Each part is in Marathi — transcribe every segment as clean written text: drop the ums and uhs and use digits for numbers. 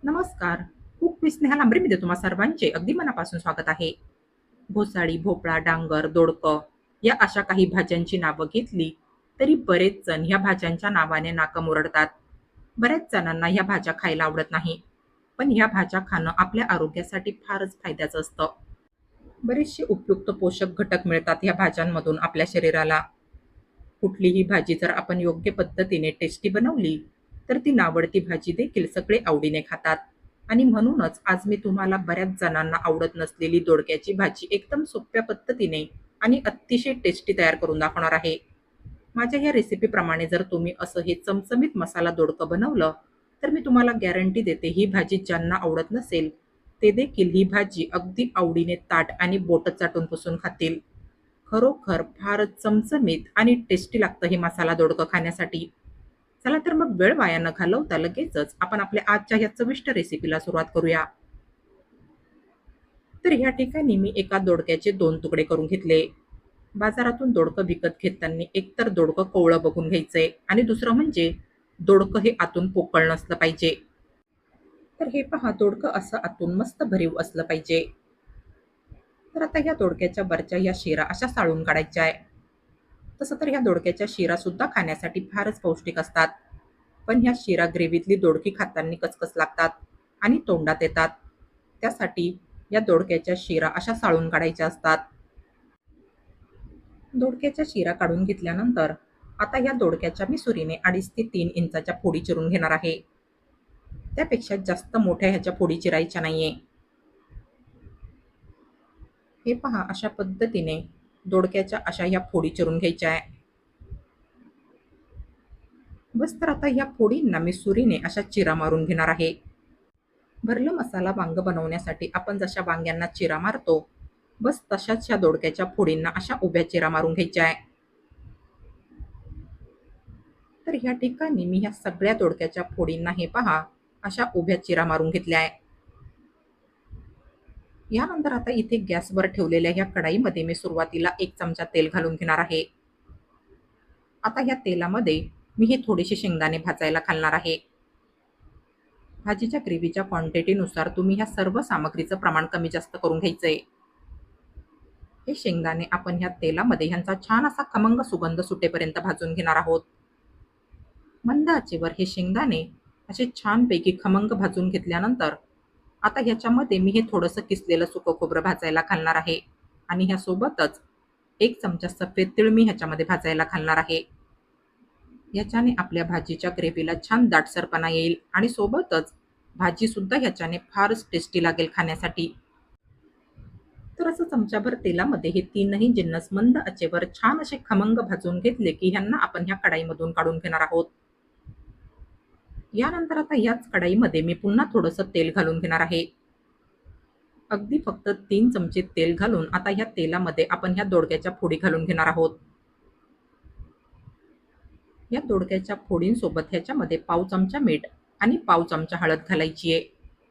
नमस्कार. कुक मी स्नेहा लांबरेमध्ये तुम्हा सर्वांचे अगदी मनापासून स्वागत आहे. घोसाळी, भोपळा, डांगर, दोडकं या अशा काही भाज्यांची नावं घेतली, तरी बरेच जण ह्या भाज्यांच्या नावाने नाका मुरडतात. बऱ्याच जणांना ह्या भाज्या खायला आवडत नाही. पण ह्या भाज्या खाणं आपल्या आरोग्यासाठी फारच फायद्याचं असतं. बरेचसे उपयुक्त पोषक घटक मिळतात ह्या भाज्यांमधून आपल्या शरीराला. कुठलीही भाजी जर आपण योग्य पद्धतीने टेस्टी बनवली, तर ती नावडती भाजी देखील सगळे आवडीने खातात. आणि म्हणूनच आज मी तुम्हाला बऱ्याच जणांना आवडत नसलेली दोडक्याची भाजी एकदम सोप्या पद्धतीने आणि अतिशय टेस्टी तयार करून दाखवणार आहे. माझ्या या रेसिपीप्रमाणे जर तुम्ही असं हे चमचमीत मसाला दोडकं बनवलं, तर मी तुम्हाला गॅरंटी देते ही भाजी ज्यांना आवडत नसेल, ते देखील ही भाजी अगदी आवडीने ताट आणि बोटं चाटून पुसून खातील. खरोखर फारच चमचमीत आणि टेस्टी लागतं हे मसाला दोडकं खाण्यासाठी. चला तर मग वेळ वाया न घालवता लगेचच आपण आपल्या आजच्या या चविष्ट रेसिपीला सुरुवात करूया. तर ह्या ठिकाणी मी एका दोडक्याचे 2 तुकडे करून घेतले. बाजारातून दोडकं विकत घेताना एकतर दोडकं कोवळं बघून घ्यायचंय आणि दुसरं म्हणजे दोडकं हे आतून पोकळ नसलं पाहिजे. तर हे पहा दोडकं असं आतून मस्त भरीव असलं पाहिजे. तर आता ह्या दोडक्याच्या वरच्या ह्या शिरा अशा साळून काढायच्या आहे. तसं तर ह्या दोडक्याच्या शिरा सुद्धा खाण्यासाठी फारच पौष्टिक असतात. पण ह्या शिरा ग्रेव्हीतली दोडकी खाताना कचकच लागतात आणि तोंडात येतात. त्यासाठी या दोडक्याच्या शिरा अशा साळून काढायच्या असतात. दोडक्याच्या शिरा काढून घेतल्यानंतर आता या दोडक्याच्या मी सुरीने 2.5 ते 3 इंचाच्या फोडी चिरून घेणार आहे. त्यापेक्षा जास्त मोठ्या ह्याच्या फोडी चिरायच्या नाहीये. हे पहा अशा पद्धतीने दोडक्याच्या अशा ह्या फोडी चिरून घ्यायच्या आहे. बस तर आता ह्या फोडींना मी सुरीने अशा चिरा मारून घेणार आहे. भरलं मसाला वांग बनवण्यासाठी आपण जशा वांग्यांना चिरा मारतो, बस तशाच ह्या दोडक्याच्या फोडींना अशा उभ्या चिरा मारून घ्यायच्या आहे. तर ह्या ठिकाणी मी ह्या सगळ्या दोडक्याच्या फोडींना हे पहा अशा उभ्या चिरा मारून घेतल्या आहे. यानंतर आता इथे गॅसवर ठेवलेल्या ह्या कढाईमध्ये मी सुरुवातीला 1 चमचा तेल घालून घेणार आहे. आता ह्या तेलामध्ये मी हे थोडेसे शेंगदाणे भाजायला घालणार आहे. भाजीच्या ग्रेव्हीच्या क्वांटिटीनुसार तुम्ही ह्या सर्व सामग्रीचं प्रमाण कमी जास्त करून घ्यायचंय. हे शेंगदाणे आपण ह्या तेलामध्ये ह्यांचा छान असा खमंग सुगंध सुटेपर्यंत भाजून घेणार आहोत. मंद आचेवर हे शेंगदाणे असे छानपैकी खमंग भाजून घेतल्यानंतर आता ह्याच्यामध्ये मी हे थोडंसं किसलेलं सुकं खोबरं भाजायला घालणार आहे आणि ह्यासोबतच 1 चमचा सफेद तीळ मी ह्याच्यामध्ये भाजायला घालणार आहे. ह्याच्याने आपल्या भाजीच्या ग्रेव्हीला छान दाटसरपणा येईल आणि सोबतच भाजीसुद्धा ह्याच्याने फारच टेस्टी लागेल खाण्यासाठी. तर असं चमचाभर तेलामध्ये हे तीनही जिन्नस मंद आचेवर छान असे खमंग भाजून घेतले की ह्यांना आपण ह्या कढाईमधून काढून घेणार आहोत. यानंतर आता याच कढाईमध्ये मी पुन्हा थोडंसं तेल घालून घेणार आहे. अगदी फक्त 3 चमचे तेल घालून आता ह्या तेलामध्ये आपण ह्या दोडक्याच्या फोडी घालून घेणार आहोत. या दोडक्याच्या फोडींसोबत ह्याच्यामध्ये पाव चमचा मीठ आणि पाव चमचा हळद घालायची आहे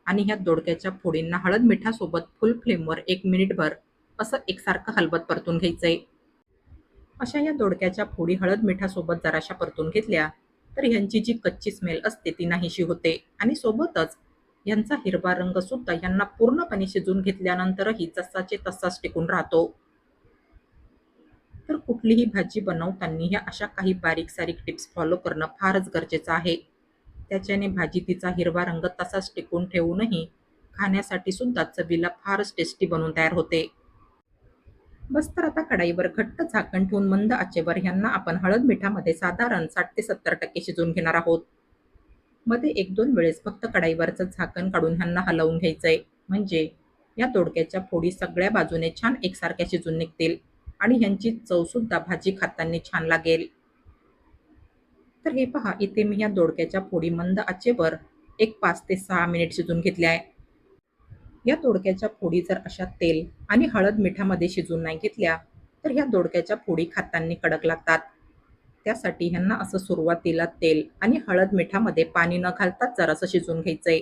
आणि ह्या दोडक्याच्या फोडींना हळद मिठासोबत फुल फ्लेमवर 1 मिनिटभर असं एकसारखं हलवत परतून घ्यायचंय. अशा या दोडक्याच्या फोडी हळद मिठासोबत जराशा परतून घेतल्या तर ह्यांची जी कच्ची स्मेल असते ती नाहीशी होते आणि सोबतच ह्यांचा हिरवा रंग सुद्धा ह्यांना पूर्णपणे शिजून घेतल्यानंतरही जसाचे तसाच टिकून राहतो. तर कुठलीही भाजी बनवताना ह्या अशा काही बारीक-सारीक टिप्स फॉलो करणं फारच गरजेचं आहे. त्याच्याने भाजी तिचा हिरवा रंग तसाच टिकून ठेवूनही खाण्यासाठी सुद्धा चवीला फारच टेस्टी बनून तयार होते. बस तर आता कढईवर घट्ट झाकण ठेवून मंद आचेवर ह्यांना आपण हळद मिठामध्ये साधारण 60 ते 70% शिजवून घेणार आहोत. मध्ये 1-2 वेळेस फक्त कढईवरचं झाकण काढून ह्यांना हलवून घ्यायचंय. म्हणजे या दोडक्याच्या फोडी सगळ्या बाजूने छान एकसारख्या शिजून निघतील आणि ह्यांची चवसुद्धा भाजी खाताना छान लागेल. तर हे पहा इथे मी या दोडक्याच्या फोडी मंद आचेवर एक 5 ते 6 मिनिट शिजून घेतल्या आहे. या दोडक्याच्या फोडी जर अशा तेल आणि हळद मिठामध्ये शिजून नाही घेतल्या, तर ह्या दोडक्याच्या फोडी खाताना कडक लागतात. त्यासाठी ह्यांना असं सुरुवातीला तेल आणि हळद मिठामध्ये पाणी न घालताच जरासं शिजवून घ्यायचंय.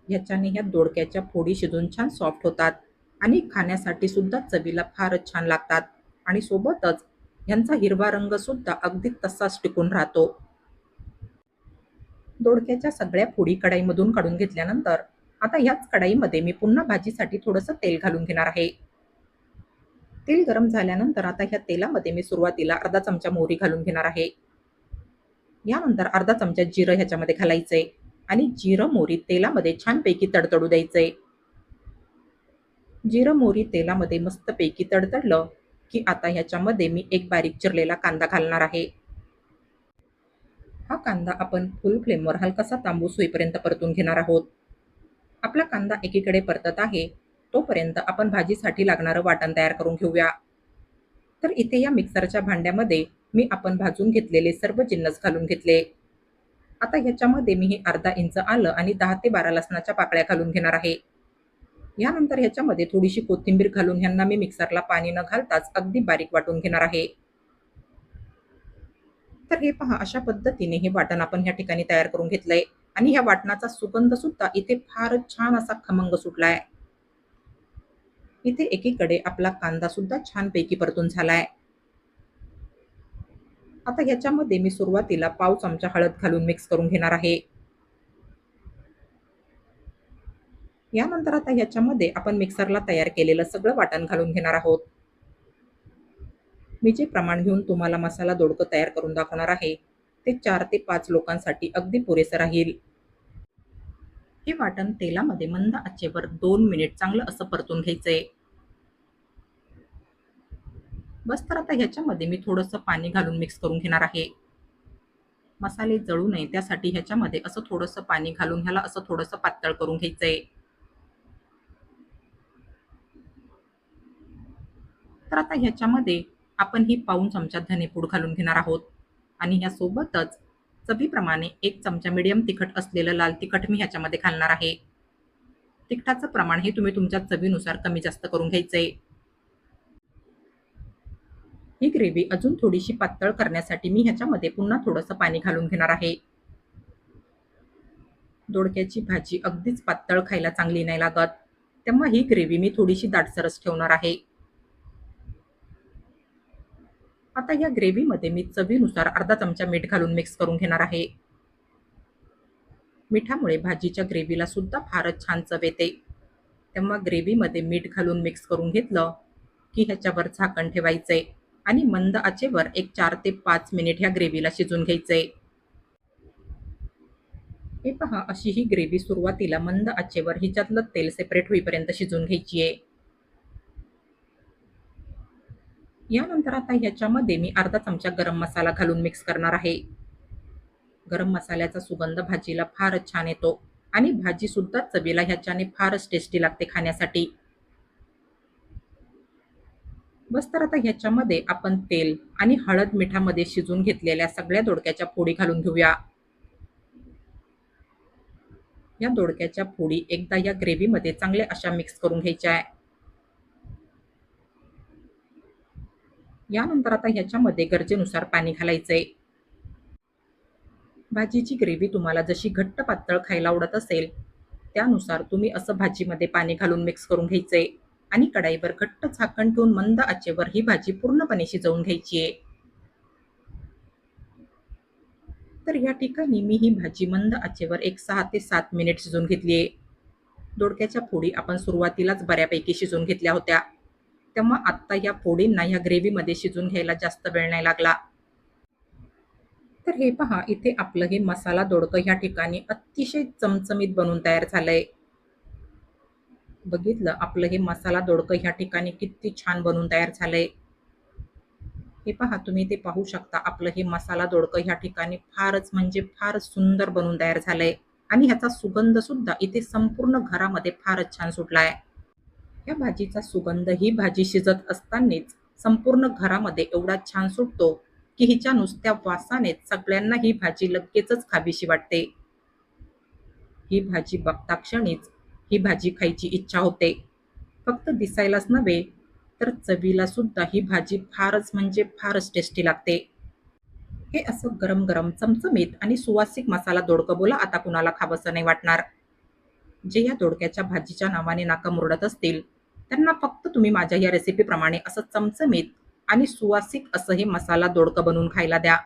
ह्याच्याने ह्या दोडक्याच्या फोडी शिजून छान सॉफ्ट होतात आणि खाण्यासाठी सुद्धा चवीला फारच छान लागतात आणि सोबतच ह्यांचा हिरवा रंग सुद्धा अगदी तसाच टिकून राहतो. दोडक्याच्या सगळ्या फोडी कढईमधून काढून घेतल्यानंतर आता ह्याच कढईमध्ये मी पुन्हा भाजीसाठी थोडंसं तेल घालून घेणार आहे. तेल गरम झाल्यानंतर आता ह्या तेलामध्ये मी सुरुवातीला अर्धा चमचा मोहरी घालून घेणार आहे. यानंतर अर्धा चमचा जिरं ह्याच्यामध्ये घालायचंय आणि जिरं मोहरी तेलामध्ये छानपैकी तडतडू द्यायचंय. जिरं मोहरी तेलामध्ये मस्तपैकी तडतडलं की आता ह्याच्यामध्ये मी एक बारीक चिरलेला कांदा घालणार आहे. हा कांदा आपण फुल फ्लेमवर हलकासा तांबूस होईपर्यंत परतून घेणार आहोत. आपला कांदा एकीकडे परतत आहे तोपर्यंत आपण भाजीसाठी लागणारं वाटण तयार करून घेऊया. तर इथे या मिक्सरच्या भांड्यामध्ये मी आपण भाजून घेतलेले सर्व जिन्नस घालून घेतले. आता ह्याच्यामध्ये मी हे अर्धा इंच आलं आणि 10 ते 12 लसणाच्या पाकळ्या घालून घेणार आहे. यानंतर ह्याच्यामध्ये थोडीशी कोथिंबीर घालून ह्यांना मी मिक्सरला पाणी न घालताच अगदी बारीक वाटून घेणार आहे. तर हे पहा, अशा पद्धतीने हे वाटण आपण ह्या ठिकाणी तयार करून घेतलंय आणि ह्या वाटणाचा सुगंध सुद्धा इथे फारच छान असा खमंग सुटलाय. इथे एकीकडे आपला कांदा सुद्धा छानपैकी परतून झालाय. आता ह्याच्यामध्ये मी सुरुवातीला पाव चमचा हळद घालून मिक्स करून घेणार आहे. यानंतर आता ह्याच्यामध्ये आपण मिक्सरला तयार केलेलं सगळं वाटण घालून घेणार आहोत. मी जे प्रमाण घेऊन तुम्हाला मसाला दोडकं तयार करून दाखवणार आहे ते 4 ते 5 लोकांसाठी अगदी पुरेसं राहील. हे वाटण तेलामध्ये मंद आचेवर 2 मिनिट चांगलं असं परतून घ्यायचंय. बस, तर आता ह्याच्यामध्ये मी थोडंसं पाणी घालून मिक्स करून घेणार आहे. मसाले जळू नये त्यासाठी ह्याच्यामध्ये असं थोडंसं पाणी घालून ह्याला असं थोडंसं पातळ करून घ्यायचंय. तर आता ह्याच्यामध्ये आपण ही पाऊण चमचा धनेपूड घालून घेणार आहोत आणि ह्यासोबतच चवीप्रमाणे 1 चमचा मीडियम तिखट असलेलं लाल तिखट मी ह्याच्यामध्ये घालणार आहे. तिखटाचं प्रमाण हे तुम्ही तुमच्या चवीनुसार कमी जास्त करून घ्यायचंय. ही ग्रेव्ही अजून थोडीशी पातळ करण्यासाठी मी ह्याच्यामध्ये पुन्हा थोडंसं पाणी घालून घेणार आहे. दोडक्याची भाजी अगदीच पातळ खायला चांगली नाही लागत, तेव्हा ही ग्रेव्ही मी थोडीशी दाटसरच ठेवणार आहे. आता या ग्रेव्हीमध्ये मी चवीनुसार अर्धा चमचा मीठ घालून मिक्स करून घेणार आहे. मिठामुळे भाजीच्या ग्रेव्हीला सुद्धा फारच छान चव येते. तेव्हा ग्रेव्हीमध्ये मीठ घालून मिक्स करून घेतलं की ह्याच्यावर झाकण ठेवायचंय आणि मंद आचेवर एक 4 ते 5 मिनिट ह्या ग्रेव्हीला शिजून घ्यायचंय. हे पहा, अशी ही ग्रेव्ही सुरुवातीला मंद आचेवर हिच्यातलं तेल सेपरेट होईपर्यंत शिजून घ्यायची आहे. यानंतर आता ह्याच्यामध्ये मी अर्धा चमचा गरम मसाला घालून मिक्स करणार आहे. गरम मसाल्याचा सुगंध भाजीला फारच छान येतो आणि भाजी सुद्धा चवीला ह्याच्याने फारच टेस्टी लागते खाण्यासाठी. बस, तर आता ह्याच्यामध्ये आपण तेल आणि हळद मिठामध्ये शिजून घेतलेल्या सगळ्या दोडक्याच्या फोडी घालून घेऊया. या दोडक्याच्या फोडी एकदा या ग्रेव्हीमध्ये चांगल्या अशा मिक्स करून घ्यायच्या आहे. यानंतर आता ह्याच्यामध्ये गरजेनुसार पाणी घालायचंय. भाजीची ग्रेव्ही तुम्हाला जशी घट्ट पातळ खायला आवडत असेल त्यानुसार तुम्ही असं भाजीमध्ये पाणी घालून मिक्स करून घ्यायचंय आणि कढईवर घट्ट झाकण ठेवून मंद आचेवर ही भाजी पूर्णपणे शिजवून घ्यायची आहे. तर या ठिकाणी मी ही भाजी मंद आचेवर एक 6 ते 7 मिनिट शिजवून घेतली आहे. दोडक्याच्या फोडी आपण सुरुवातीलाच बऱ्यापैकी शिजवून घेतल्या होत्या, तेव्हा आत्ता या फोडींना ह्या ग्रेव्हीमध्ये शिजून घ्यायला जास्त वेळ नाही लागला. तर हे पहा, इथे आपलं हे मसाला दोडकं ह्या ठिकाणी अतिशय चमचमीत बनून तयार झालंय. बघितलं, आपलं हे मसाला दोडकं ह्या ठिकाणी किती छान बनून तयार झालंय. हे पहा, तुम्ही ते पाहू शकता, आपलं हे मसाला दोडकं ह्या ठिकाणी फारच म्हणजे फारच सुंदर बनून तयार झालंय आणि ह्याचा सुगंध सुद्धा इथे संपूर्ण घरामध्ये फारच छान सुटलाय. या भाजीचा सुगंध ही भाजी शिजत असतानाच संपूर्ण घरामध्ये एवढा छान सुटतो की हिच्या नुसत्या वासानेच सगळ्यांना ही भाजी लगेचच खावीशी वाटते. ही भाजी बघता क्षणीच ही भाजी खायची इच्छा होते. फक्त दिसायलाच नव्हे तर चवीला सुद्धा ही भाजी फारच म्हणजे फारच टेस्टी लागते. हे असं गरम गरम चमचमीत आणि सुवासिक मसाला दोडकं बोला आता कुणाला खावंसं नाही वाटणार. जे या दोडक्याच्या भाजीच्या नावाने नाका मुरडत असतील त्यांना फक्त तुम्ही माझ्या या रेसिपीप्रमाणे असं चमचमीत आणि सुवासिक असं हे मसाला दोडकं बनवून खायला द्या.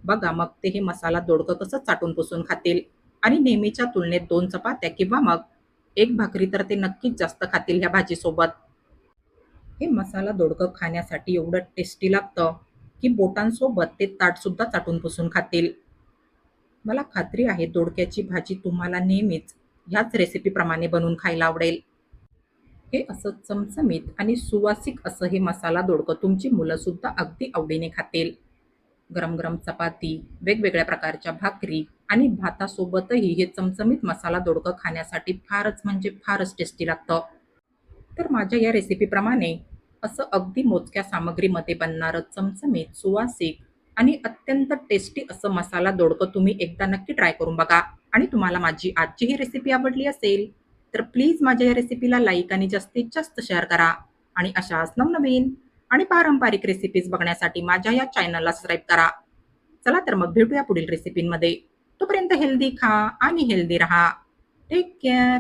बघा मग ते हे मसाला दोडकं कसं चाटून पुसून खातील आणि नेहमीच्या तुलनेत 2 चपात्या किंवा मग 1 भाकरी तर ते नक्कीच जास्त खातील ह्या भाजीसोबत. हे मसाला दोडकं खाण्यासाठी एवढं टेस्टी लागतं, की बोटांसोबत ते ताटसुद्धा चाटून पुसून खातील. मला खात्री आहे दोडक्याची भाजी तुम्हाला नेहमीच ह्याच रेसिपीप्रमाणे बनवून खायला आवडेल. हे असं चमचमीत आणि सुवासिक असं हे मसाला दोडकं तुमची मुलंसुद्धा अगदी आवडीने खातील. गरम-गरम चपाती, वेगवेगळ्या प्रकारच्या भाकरी आणि भातासोबतही हे चमचमीत मसाला दोडकं खाण्यासाठी फारच म्हणजे फारच टेस्टी लागतं. तर माझ्या या रेसिपीप्रमाणे असं अगदी मोजक्या सामग्रीमध्ये बनणारं चमचमीत, सुवासिक आणि अत्यंत टेस्टी असं मसाला दोडकं तुम्ही एकदा नक्की ट्राय करून बघा. आणि तुम्हाला माझी आजची ही रेसिपी आवडली असेल, तर प्लीज माझ्या या रेसिपीला लाईक आणि जास्तीत जास्त शेअर करा. आणि अशाच नवनवीन आणि पारंपरिक रेसिपीज बघण्यासाठी माझ्या या चॅनलला सबस्क्राईब करा. चला तर मग भेटूया पुढील रेसिपींमध्ये. तोपर्यंत हेल्दी खा आणि हेल्दी राहा. Take care.